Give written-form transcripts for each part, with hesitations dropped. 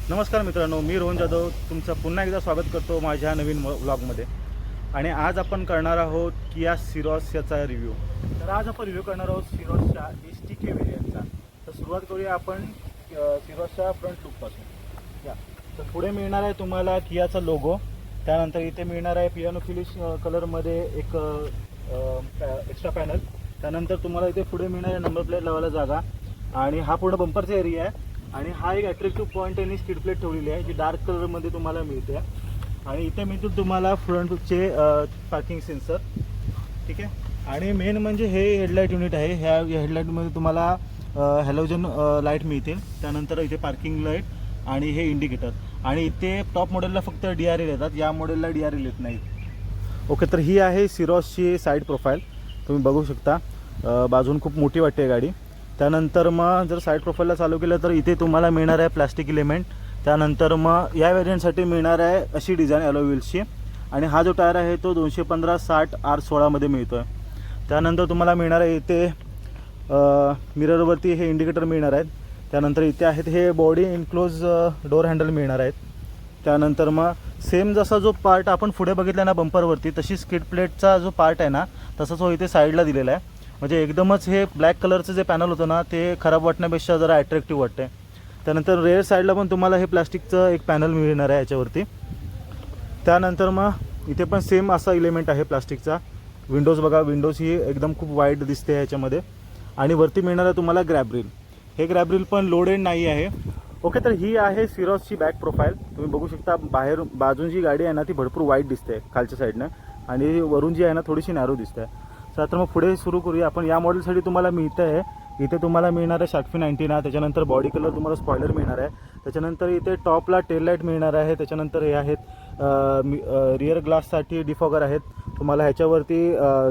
नमस्कार मित्रांनो, मी रोहन जाधव तुमचं पुन्हा एकदा स्वागत करतो माझ्या नवीन व्लॉगमध्ये. आणि आज आपण करणार आहोत किया सिरॉस याचा रिव्ह्यू. तर आज आपण रिव्ह्यू करणार आहोत सिरॉसच्या STK व्हेरियंटचा. तर सुरुवात करूया आपण सिरॉसच्या फ्रंट लुकपासून. या तर पुढे मिळणार आहे तुम्हाला कियाचा लोगो. त्यानंतर इथे मिळणार आहे पियानो फिनिश कलरमध्ये एक एक्स्ट्रा पॅनल. त्यानंतर तुम्हाला इथे पुढे मिळणार आहे नंबर प्लेट लावायला जागा. आणि हा पूर्ण बंपरचा एरिया आहे. आणि हा एक अट्रॅक्टिव्ह पॉईंट यांनी स्किड प्लेट ठेवलेली आहे जी डार्क कलरमध्ये तुम्हाला मिळते. आणि इथे मिळतील तुम्हाला फ्रंटचे पार्किंग सेन्सर. ठीक आहे. आणि मेन म्हणजे हे हेडलाईट युनिट आहे. ह्या हेडलाईटमध्ये तुम्हाला हॅलोजन लाईट मिळतील. त्यानंतर इथे पार्किंग लाईट आणि हे इंडिकेटर. आणि इथे टॉप मॉडेलला फक्त DRL येतात, या मॉडेलला DRL येत नाही. ओके, तर ही आहे सिरॉसची साईड प्रोफाईल. तुम्ही बघू शकता, बाजून खूप मोठी वाटते गाडी. त्यानंतर मग जर साईड प्रोफाईलला चालू केलं तर इथे तुम्हाला मिळणार आहे प्लास्टिक इलेमेंट. त्यानंतर मग या व्हेरियंटसाठी मिळणार आहे अशी डिझाईन अलॉय व्हील्सची. आणि हा जो टायर आहे तो 215/60 R16 मिळतो आहे. त्यानंतर तुम्हाला मिळणार आहे इथे मिररवरती हे इंडिकेटर मिळणार आहेत. त्यानंतर इथे आहेत हे बॉडी इनक्लोज डोअर हँडल मिळणार आहेत. त्यानंतर मग सेम जसा जो पार्ट आपण पुढे बघितला ना बंपरवरती, तशी स्किड प्लेटचा जो पार्ट आहे ना तसाच हो इथे साईडला दिलेला आहे. म्हणजे एकदमच हे ब्लॅक कलरचं जे पॅनल होतं ना ते खराब वाटण्यापेक्षा जरा अट्रॅक्टिव्ह वाटते. त्यानंतर रेअर साईडला पण तुम्हाला हे प्लास्टिकचं एक पॅनल मिळणार आहे याच्यावरती. त्यानंतर मग इथे पण सेम असा इलेमेंट आहे प्लास्टिकचा. विंडोज बघा, विंडोज ही एकदम खूप वाईट दिसते याच्यामध्ये. आणि वरती मिळणार आहे तुम्हाला ग्रॅब रील. हे ग्रॅब रील पण लोडेड नाही आहे. ओके, तर ही आहे सिरॉसची बॅक प्रोफाईल. तुम्ही बघू शकता बाहेर बाजून जी गाडी आहे ना ती भरपूर वाईट दिसते खालच्या साईडनं. आणि वरून जी आहे ना थोडीशी नॅरो दिसते. तर मग पुढे सुरू करूया आपण. या मॉडेलसाठी तुम्हाला मिळतं आहे इथे तुम्हाला मिळणार आहे शार्क फिन अँटिना. त्याच्यानंतर बॉडी कलर तुम्हाला स्पॉयलर मिळणार आहे. त्याच्यानंतर इथे टॉपला टेल लाईट मिळणार आहे. त्याच्यानंतर हे आहेत रिअर ग्लाससाठी डिफॉगर आहेत. तुम्हाला ह्याच्यावरती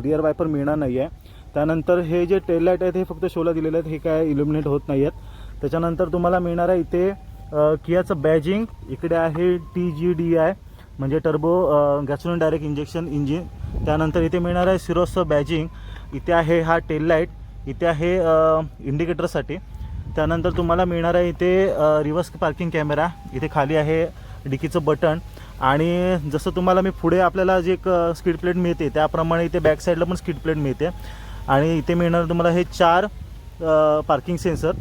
रिअर वायपर मिळणार नाही आहे. त्यानंतर हे जे टेल लाईट आहेत हे फक्त शोला दिलेले आहेत, हे काय इल्युमिनेट होत नाही आहेत. त्याच्यानंतर तुम्हाला मिळणार आहे इथे कियाचं बॅजिंग. इकडे आहे TGDI म्हणजे टर्बो गॅसोलिन डायरेक्ट इंजेक्शन इंजिन. त्यानंतर इथे मिळणार आहे सिरॉसचं बॅजिंग. इथे आहे हा टेल लाईट. इथे आहे इंडिकेटरसाठी. त्यानंतर तुम्हाला मिळणार आहे इथे रिव्हर्स पार्किंग कॅमेरा. इथे खाली आहे डिकीचं बटन. आणि जसं तुम्हाला मी पुढे आपल्याला जे एक स्किड प्लेट मिळते त्याप्रमाणे इथे बॅक साईडला पण स्किड प्लेट मिळते. आणि इथे मिळणार तुम्हाला हे 4 पार्किंग सेन्सर.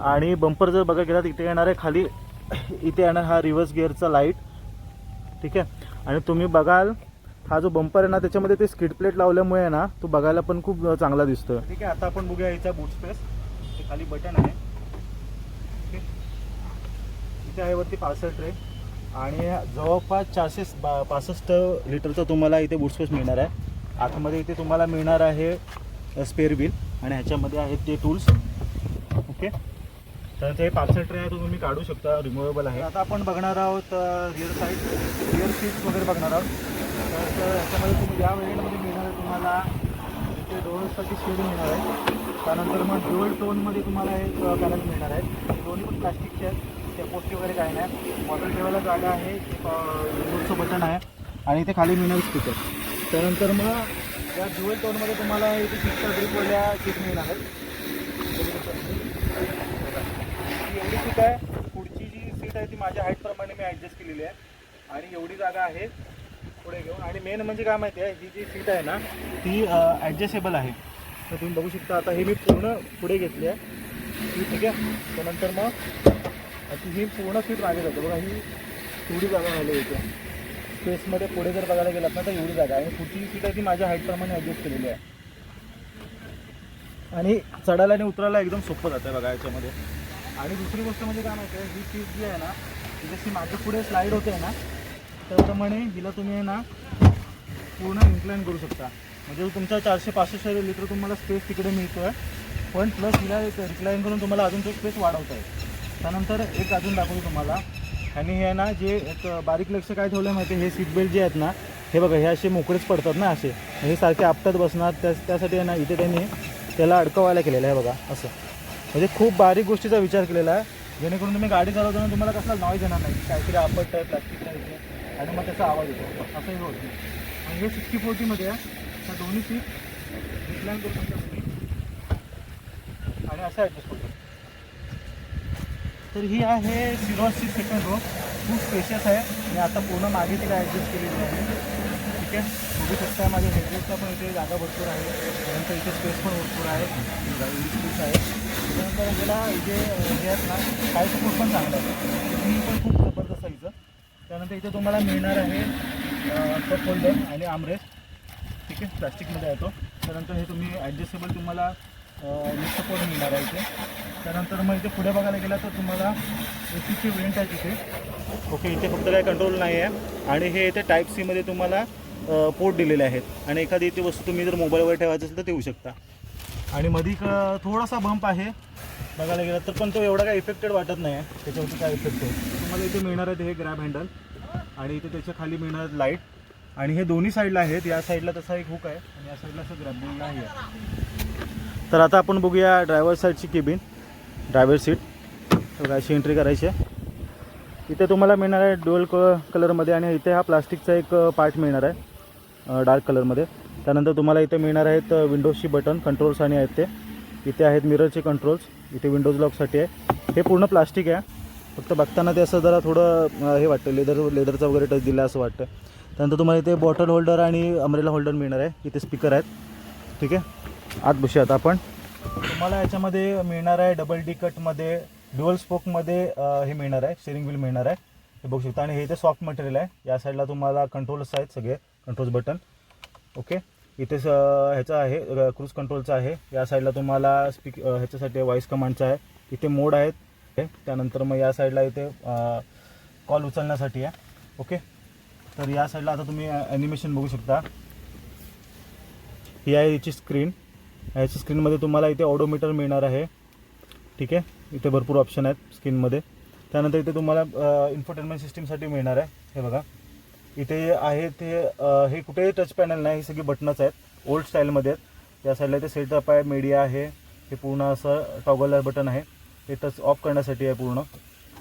आणि बंपर जर बघा गेला तर इथे येणार आहे खाली, इथे येणार हा रिव्हर्स गिअरचा लाईट. ठीक आहे. आणि तुम्ही बघाल हा जो बंपर आहे ना त्याच्यामध्ये ते स्किड प्लेट लावल्यामुळे ना तो बघायला पण खूप चांगला दिसतो. ठीक आहे. आता आपण बघूया याचा बूट स्पेस. ते खाली बटन आहे. ठीक, इथे आहे वरती पार्सल ट्रे. आणि जवळपास 465 लिटरचा तुम्हाला इथे बूट स्पेस मिळणार आहे. आतमध्ये इथे तुम्हाला मिळणार आहे स्पेअर व्हील. आणि ह्याच्यामध्ये आहेत ते टूल्स. ओके, तर ते पार्सल ट्रे आहे तो तुम्ही काढू शकता, रिमूवेबल आहे. आता आपण बघणार आहोत रिअर साईड, रिअर सीट्स वगैरे बघणार आहोत. तर ह्याच्यामध्ये तुम्ही या व्हेरियंटमध्ये मिळणार आहे तुम्हाला इथे डोअर्ससाठी शेड मिळणार आहे. त्यानंतर मग ड्युअल टोनमध्ये तुम्हाला एक पॅनल मिळणार आहे. दोन्ही पण प्लास्टिकचे आहेत, ते पोस्टी वगैरे काही नाही. बॉटल ठेवायला जागा आहे, एक रिमोटचं बटन आहे. आणि इथे खाली मिळणार स्पीकर. त्यानंतर मग या ड्युअल टोनमध्ये तुम्हाला इथे सीटच्या ग्रिपवाल्या सीट मिळणार आहेत. एवढी सीट आहे. पुढची जी सीट आहे ती माझ्या हाईटप्रमाणे मी ॲडजस्ट केलेली आहे. आणि एवढी जागा आहे पुढे घेऊन. आणि मेन म्हणजे काय माहिती आहे, ही जी सीट आहे ना ती ॲडजस्टेबल आहे. तर तुम्ही बघू शकता. आता ही मी पूर्ण पुढे घेतली आहे. ठीक आहे. त्यानंतर मग ही पूर्ण सीट मागे जाते बघा. ही एवढी जागा राहिली इथे स्पेसमध्ये. पुढे जर बघायला गेलात ना तर एवढी जागा आहे. आणि पुढची सीट आहे ती माझ्या हाईटप्रमाणे ॲडजस्ट केलेली आहे. आणि चढायला आणि उतरायला एकदम सोपं जातं आहे बघा याच्यामध्ये. आणि दुसरी गोष्ट म्हणजे काय माहिती आहे, ही सीट जी आहे ना ती जशी मागे पुढे स्लाईड होते ना त्याप्रमाणे हिला तुम्ही ना पूर्ण इन्क्लाइन करू शकता. म्हणजे तुमचा 465 लिटर तुम्हाला स्पेस तिकडे मिळतो आहे. पण प्लस हिला एक रिक्लाइन करून तुम्हाला अजून तो स्पेस वाढवता येईल. त्यानंतर एक अजून दाखवतो तुम्हाला. आणि हे ना जे एक बारीक लक्ष काय ठेवलं माहिती आहे, हे सीट बेल्ट जे आहेत ना हे बघा, हे असे मोकळेच पडतात ना असे, हे सारखे आपटत बसणार. त्यासाठी आहे ना इथे त्यांनी त्याला अडकवायला केलेलं आहे बघा असं. म्हणजे खूप बारीक गोष्टीचा विचार केलेला आहे जेणेकरून तुम्ही गाडी चालवताना तुम्हाला कसला नॉईज येणार नाही. काहीतरी आपट आहे प्लास्टिक आहे आणि मग त्याचा आवाज येतो असंही होत नाही. आणि हे 60-40मध्ये आहे. त्या दोन्ही सीट रिक्लाइन करू शकता तुम्ही आणि असं ॲडजस्ट करू शकता. तर ही आहे सिरॉसची सेकंड रो, खूप स्पेशियस आहे. मी आता पूर्ण मागे तिला ॲडजस्ट केलेली आहे. ठीक आहे, बघू शकता माझ्या हेडरेसला पण इथे जागा भरपूर आहे. त्यानंतर इथे स्पेस पण भरपूर आहे, स्पेस आहे. त्यानंतर याला इथे हे आहेत ना, काय सपोर्ट पण चांगला आहे, तुम्ही पण खूप जबरदस्त आहे इथं. त्यानंतर इथे तुम्हाला मिळणार आहे कप होल्डर आणि आमरेस्ट. ठीक आहे, प्लास्टिकमध्ये आहे तो. त्यानंतर हे तुम्ही ॲडजस्टेबल तुम्हाला सपोर्ट मिळणार आहे इथे. त्यानंतर मग इथे पुढे बघायला गेला तर तुम्हाला एसीचे वेंट आहे तिथे. ओके, इथे फक्त काही कंट्रोल नाही आहे. आणि हे इथे टाईप सीमध्ये तुम्हाला पोर्ट दिलेले आहेत. आणि एखादी इथे वस्तू तुम्ही जर मोबाईलवर ठेवायचं असेल तर ठेवू शकता. आणि मध्ये थोडासा बंप आहे बघायला गेला तर, पण तो एवढा काही इफेक्टेड वाटत नाही आहे. त्याच्यावरती काय इफेक्ट आहे तुम्हाला इथे मिळणार आहेत हे ग्रॅब हँडल. आणि इथे त्याच्या खाली मिळणार आहेत लाईट. आणि हे दोन्ही साईडला आहेत. या साईडला तसा एक हुक आहे आणि या साईडला असं ग्रॅबिंग आहे. तर आता आपण बघूया ड्रायव्हर साईडची केबिन, ड्रायव्हर सीट. तर अशी एंट्री करायची आहे. इथे तुम्हाला मिळणार आहे डुअल कलरमध्ये. आणि इथे हा प्लास्टिकचा एक पार्ट मिळणार आहे डार्क कलरमध्ये. त्यानंतर तुम्हाला इथे मिळणार आहेत विंडोजची बटन कंट्रोल्स आणि आहेत ते. इथे आहेत मिररचे कंट्रोल्स. इथे विंडोज लॉकसाठी आहे. हे पूर्ण प्लास्टिक आहे, फक्त बघताना ते असं जरा थोडं हे वाटतं, लेदरचा वगैरे टच दिला असं वाटतं. त्यानंतर तुम्हाला इथे बॉटल होल्डर आणि अम्ब्रेला होल्डर मिळणार आहे. इथे स्पीकर आहेत. ठीक आहे, आत बसूया आता आपण. तुम्हाला याच्यामध्ये मिळणार आहे डबल डी कटमध्ये ड्युअल स्पोकमध्ये हे मिळणार आहे, स्टिअरिंग व्हील मिळणार आहे, हे बघू शकता. आणि हे इथे सॉफ्ट मटेरियल आहे. या साईडला तुम्हाला कंट्रोल्स आहेत, सगळे कंट्रोल्स बटन. ओके, इथे ह्याचं आहे क्रूज कंट्रोलचं आहे. या साईडला तुम्हाला ह्याच्यासाठी व्हॉइस कमांडचं आहे. इथे मोड आहेत. त्यानंतर मग या साईडला इथे कॉल उचलण्यासाठी आहे. ओके, तर या साईडला आता तुम्ही ॲनिमेशन बघू शकता. ही आहे याची स्क्रीन. ह्याच्या स्क्रीनमध्ये तुम्हाला इथे ऑडोमीटर मिळणार आहे. ठीक आहे, इथे भरपूर ऑप्शन आहेत स्क्रीनमध्ये. त्यानंतर इथे तुम्हाला इन्फोटेनमेंट सिस्टीमसाठी मिळणार आहे. हे बघा इथे आहे ते हे कुठेही टच पॅनल नाही, ही सगळी बटनच आहेत, ओल्ड स्टाईलमध्ये आहेत. या साईडला इथे सेटअप आहे, मीडिया आहे. हे पूर्ण असं टॉगल बटन आहे, ते टच ऑफ करण्यासाठी आहे पूर्ण.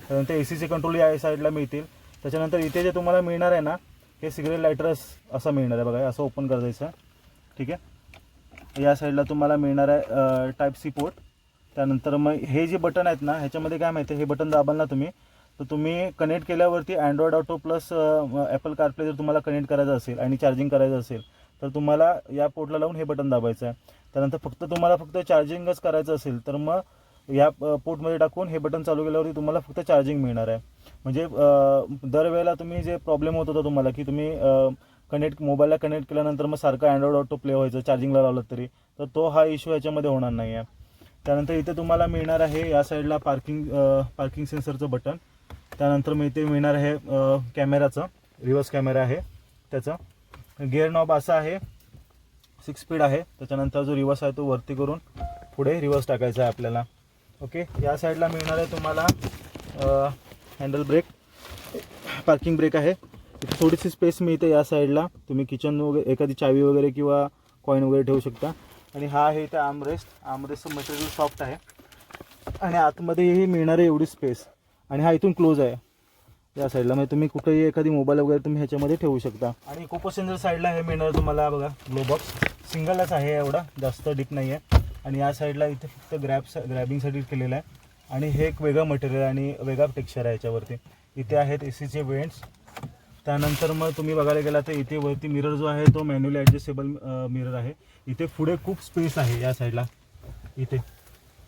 त्यानंतर एसीचे कंट्रोल या साईडला मिळतील. त्याच्यानंतर इथे जे तुम्हाला मिळणार आहे ना, हे सिगरेट लायटर्स असं मिळणार आहे बघा, असं ओपन करायचं. ठीक आहे, या साईडला तुम्हाला मिळणार आहे टाईप सी पोर्ट. त्यानंतर मग हे जे बटन आहेत ना, ह्याच्यामध्ये काय माहिती आहे, हे बटन दाबाल ना तुम्ही, तर तुम्ही कनेक्ट केल्यावरती Android auto plus Apple CarPlay जर तुम्हाला कनेक्ट करायचं असेल आणि चार्जिंग करायचं असेल तर तुम्हाला या पोर्टला लावून हे बटन दाबायचं आहे. त्यानंतर तुम्हाला फक्त चार्जिंगच करायचं असेल तर मग या पोर्टमध्ये टाकून हे बटन चालू केल्यावरती तुम्हाला फक्त चार्जिंग मिळणार आहे. म्हणजे दरवेळेला तुम्ही जे प्रॉब्लेम होत होता तुम्हाला की तुम्ही मोबाईलला कनेक्ट केल्यानंतर मग सारखं अँड्रॉइड ऑटो प्ले व्हायचं चार्जिंगला लावलं तरी, तर तो हा इश्यू याच्यामध्ये होणार नाही आहे. त्यानंतर इथे तुम्हाला मिळणार आहे या साईडला पार्किंग सेन्सरचं बटन. त्यानंतर मग इथे मिळणार आहे कॅमेराचं, रिव्हर्स कॅमेरा आहे त्याचा. गिअर नॉब असा आहे, 6 स्पीड आहे. त्याच्यानंतर जो रिव्हर्स आहे तो वरती करून पुढे रिव्हर्स टाकायचा आहे आपल्याला. ओके, या साईडला मिळणार आहे तुम्हाला हँडल ब्रेक, पार्किंग ब्रेक आहे. इथे थोडीशी स्पेस मिळते या साईडला, तुम्ही किचन वगैरे एखादी चावी वगैरे किंवा कॉईन वगैरे ठेवू शकता. आणि हा आहे इथे आर्मरेस्टचं मटेरियल सॉफ्ट आहे. आणि आतमध्येही मिळणार आहे एवढी स्पेस. आणि हा इथून क्लोज आहे या साईडला, म्हणजे तुम्ही कुठेही एखादी मोबाईल वगैरे तुम्ही ह्याच्यामध्ये ठेवू शकता. आणि को पॅसेंजर साईडला हे मिळणार तुम्हाला बघा ग्लो बॉक्स, सिंगलच आहे, एवढा जास्त डीप नाही आहे. आणि या साईडला इथे फक्त ग्रॅबिंगसाठी केलेलं आहे. आणि हे एक वेगळं मटेरियल आणि वेगळा टेक्स्चर आहे याच्यावरती. इथे आहेत एसीचे वेंट्स. त्यानंतर मग तुम्ही बघायला गेला तर इथे वरती मिरर जो आहे तो मॅन्युअली ॲडजस्टेबल मिरर आहे. इथे पुढे खूप स्पेस आहे या साईडला इथे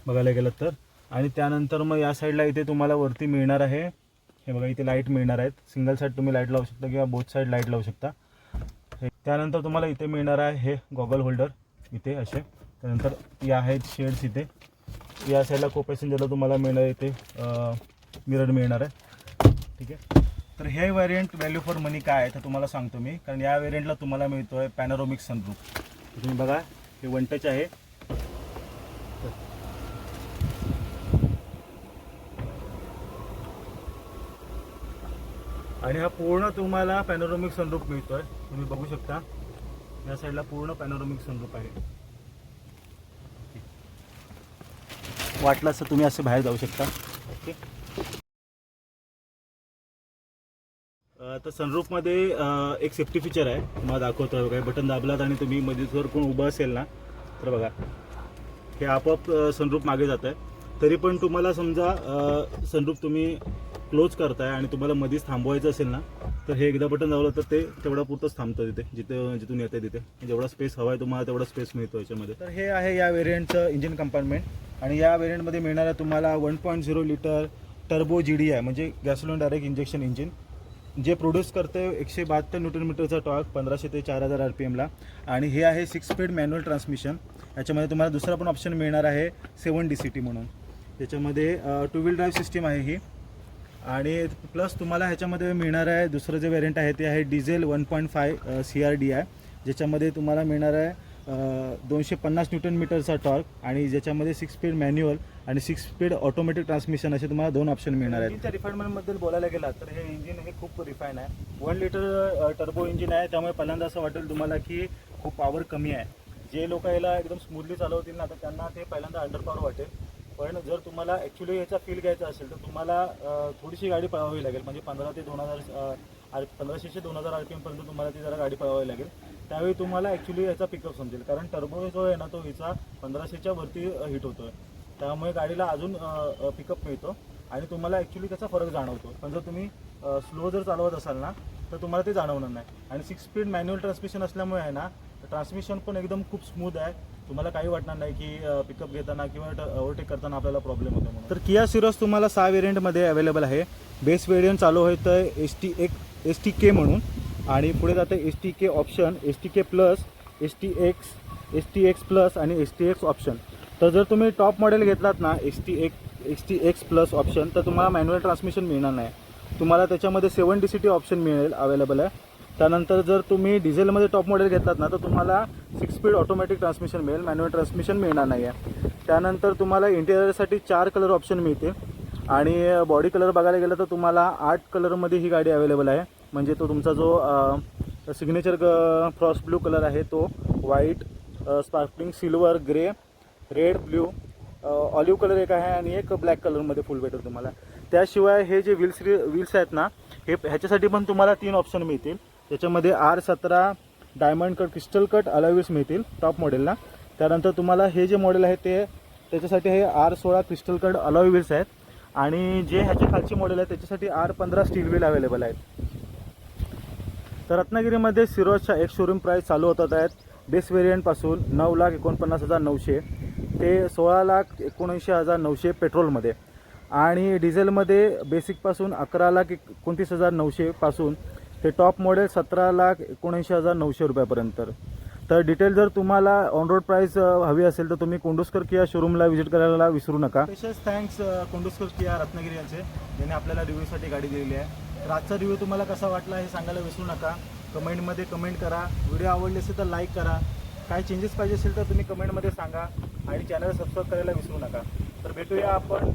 बघायला गेलं तर. आणि त्यानंतर मग या साईडला इथे तुम्हाला वरती मिळणार आहे, हे बघा इथे लाईट मिळणार आहेत. सिंगल साईड तुम्ही लाईट लावू शकता किंवा बोथ साईड लाईट लावू शकता. त्यानंतर तुम्हाला इथे मिळणार आहे हे गॉगल होल्डर इथे असे. त्यानंतर या आहेत शेड्स इथे. या साईडला को पॅसेंजरला तुम्हाला मिळणार इथे मिरर मिळणार आहे. ठीक आहे, तर हे व्हेरियंट व्हॅल्यू फॉर मनी काय आहे तर तुम्हाला सांगतो मी. कारण या व्हेरियंटला तुम्हाला मिळतो आहे पॅनोरॉमिक सनरूफ. तुम्ही बघा हे 1 टच आहे. आणि हा पूर्ण तुम्हाला पॅनोरॉमिक सनरूफ मिळतो आहे. तुम्ही बघू शकता या साईडला पूर्ण पॅनोरॉमिक सनरूफ आहे. वाटलं असं तुम्ही असे बाहेर जाऊ शकता. ओके, तर सनरूफमध्ये एक सेफ्टी फीचर आहे, तुम्हाला दाखवतो. बघा बटन दाबलात आणि तुम्ही मध्ये जर कोण उभं असेल ना तर बघा हे आपोआप सनरूफ मागे जातं आहे. तरी पण तुम्हाला समजा सनरूफ तुम्ही क्लोज करताय आणि तुम्हाला मध्येच थांबवायचं असेल ना, तर हे एकदा बटन दाबलं तर ते तेवढा पुरतंच थांबतं तिथे, जिथून येते तिथे जेवढा स्पेस हवा आहे तुम्हाला तेवढा स्पेस मिळतो याच्यामध्ये. तर हे आहे या वेरियंटचं इंजिन कंपार्टमेंट. आणि या वेरियंटमध्ये मिळणारा तुम्हाला 1.0 लिटर टर्बो GDI म्हणजे गॅसोलिन डायरेक्ट इंजेक्शन इंजिन, जे प्रोड्यूस करते 172 न्यूटन मीटरचा टॉर्क 1500 ते 4000 RPMला. आणि हे आहे 6 स्पीड मॅन्युअल ट्रान्समिशन. याच्यामध्ये तुम्हाला दुसरा पण ऑप्शन मिळणार आहे 7 DCT म्हणून. त्याच्यामध्ये 2 व्हील ड्राईव्ह सिस्टीम आहे ही. आणि प्लस तुम्हाला ह्याच्यामध्ये मिळणार आहे दुसरं जे वेरियंट आहे ते आहे डिझेल 1.5 CRDI, ज्याच्यामध्ये तुम्हाला मिळणार आहे 250 न्यूटन मीटरचा टॉर्क आणि ज्याच्यामध्ये 6 स्पीड मॅन्युअल आणि 6 स्पीड ऑटोमॅटिक ट्रान्समिशन असे तुम्हाला 2 ऑप्शन मिळणार आहेत. इंजिनच्या रिफाईनमेंटबद्दल बोलायला गेला तर हे इंजिन हे खूप रिफाईन आहे. 1 लिटर टर्बो इंजिन आहे, त्यामुळे पहिल्यांदा असं वाटेल तुम्हाला की खूप पॉवर कमी आहे. जे लोक याला एकदम स्मूथली चालवतील ना तर त्यांना ते पहिल्यांदा अंडर पॉवर वाटेल. पण जर तुम्हाला ॲक्च्युली याचा फील घ्यायचा असेल तर तुम्हाला थोडीशी गाडी पळवावी लागेल. म्हणजे 1500 ते 2000 RPM पर्यंत तुम्हाला ती जरा गाडी पळवावी लागेल. त्यावेळी तुम्हाला ॲक्च्युली याचा पिकअप समजेल, कारण टर्बो जो आहे ना तो हिचा 1500च्या वरती हिट होतो आहे. त्यामुळे गाडीला अजून पिकअप मिळतो आणि तुम्हाला ॲक्च्युली त्याचा फरक जाणवतो. पण जर तुम्ही स्लो जर चालवत असाल ना तर तुम्हाला ते जाणवणार नाही. आणि 6 स्पीड मॅन्युअल ट्रान्समिशन असल्यामुळे आहे ना ट्रान्समिशन पण एकदम खूप स्मूथ आहे. तुम्हाला काही वाटणार नाही की पिकअप घेताना किंवा ओव्हरटेक करताना आपल्याला प्रॉब्लेम होतो म्हणून. तर किया सिरोस तुम्हाला 6 वेरियंटमध्ये अवेलेबल आहे. बेस वेरियंट चालू होतं STK म्हणून, आणि पुढे जातं STK option, STK plus, STX plus आणि STX ऑप्शन. तर जर तुम्ही टॉप मॉडेल घेतलात ना STX प्लस ऑप्शन तर तुम्हाला मॅन्युअल ट्रान्समिशन मिळणार नाही. तुम्हाला त्याच्यामध्ये 7 DCT ऑप्शन मिळेल अवेलेबल आहे. त्यानंतर जर तुम्ही डिझेलमध्ये टॉप मॉडेल घेतलात ना तर तुम्हाला 6 स्पीड ऑटोमॅटिक ट्रान्समिशन मिळेल, मॅन्युअल ट्रान्समिशन मिळणार नाही आहे. त्यानंतर तुम्हाला इंटेरियरसाठी 4 कलर ऑप्शन मिळतील. आणि बॉडी कलर बघायला गेलं तर तुम्हाला 8 कलरमध्ये ही गाडी अवेलेबल आहे. म्हणजे तो तुमचा जो सिग्नेचर फ्रॉस्ट ब्लू कलर आहे तो, white, sparkling silver, grey, red, blue, olive colour एक आहे आणि एक ब्लॅक कलरमध्ये फुल भेटेल तुम्हाला. त्याशिवाय हे जे व्हील्स आहेत ना ह्याच्यासाठी पण तुम्हाला 3 ऑप्शन मिळतील. त्याच्यामध्ये R17 diamond cut crystal cut alloy wheels मिळतील टॉप मॉडेलला. त्यानंतर तुम्हाला हे जे मॉडेल आहे ते त्याच्यासाठी हे R16 crystal cut alloy wheels आहेत. आणि जे ह्याच्या खालची मॉडेल आहे त्याच्यासाठी R15 स्टील व्हील अवेलेबल आहेत. तर रत्नागिरीमध्ये सिरोसच्या एक शोरूम प्राईस चालू होतात आहेत बेस वेरियंटपासून 9,49,900 ते 16,79,900 पेट्रोलमध्ये. आणि डिझेलमध्ये बेसिकपासून 11,29,900 पासून ते टॉप मॉडेल 17,79,900 रुपयापर्यंत. तर डिटेल जर तुम्हाला ऑन रोड प्राईस हवी असेल तर तुम्ही कोंडुस्कर किया शोरूमला व्हिजिट करायला विसरू नका. Special thanks Konduskar KIA Ratnagiri यांचे, ज्यांनी आपल्याला रिव्ह्यूसाठी गाडी दिलेली आहे. तर आजचा रिव्ह्यू तुम्हाला कसा वाटला हे सांगायला विसरू नका. कमेंटमध्ये कमेंट करा. व्हिडिओ आवडले असेल तर लाईक करा. काय चेंजेस पाहिजे असेल तर तुम्ही कमेंटमध्ये सांगा. आणि चॅनल सबस्क्राईब करायला विसरू नका. तर भेटूया आपण